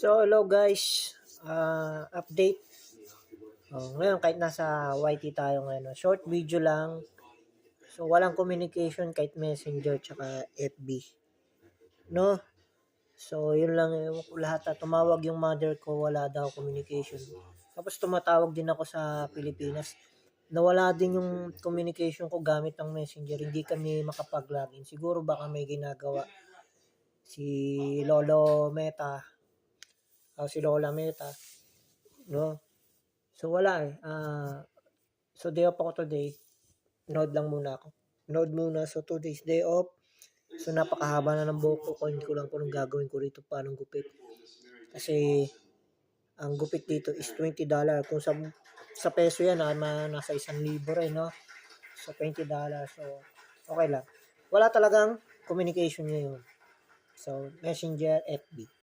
So, hello guys. Update. Ngayon, kahit nasa YT tayo ngayon, short video lang. So, walang communication kahit Messenger tsaka FB. No? So, yun lang yung lahat. Tumawag yung mother ko, wala daw communication. Tapos tumatawag din ako sa Pilipinas. Nawala din yung communication ko gamit ng Messenger. Hindi kami makapag-login. Siguro baka may ginagawa si Lolo Meta o si Lola Meta. No? So, wala eh. So, day off ako today. Node lang muna ako. Node muna. So, 2 days day off. So, napakahaba na ng buhok ko. Hindi ko lang kung anong gagawin ko rito. Paano gupit. Kasi, ang gupit dito is $20. Kung sa peso yan, nasa 1,000 rin, no? So, $20. So, okay lang. Wala talagang communication ngayon. So, Messenger, FB.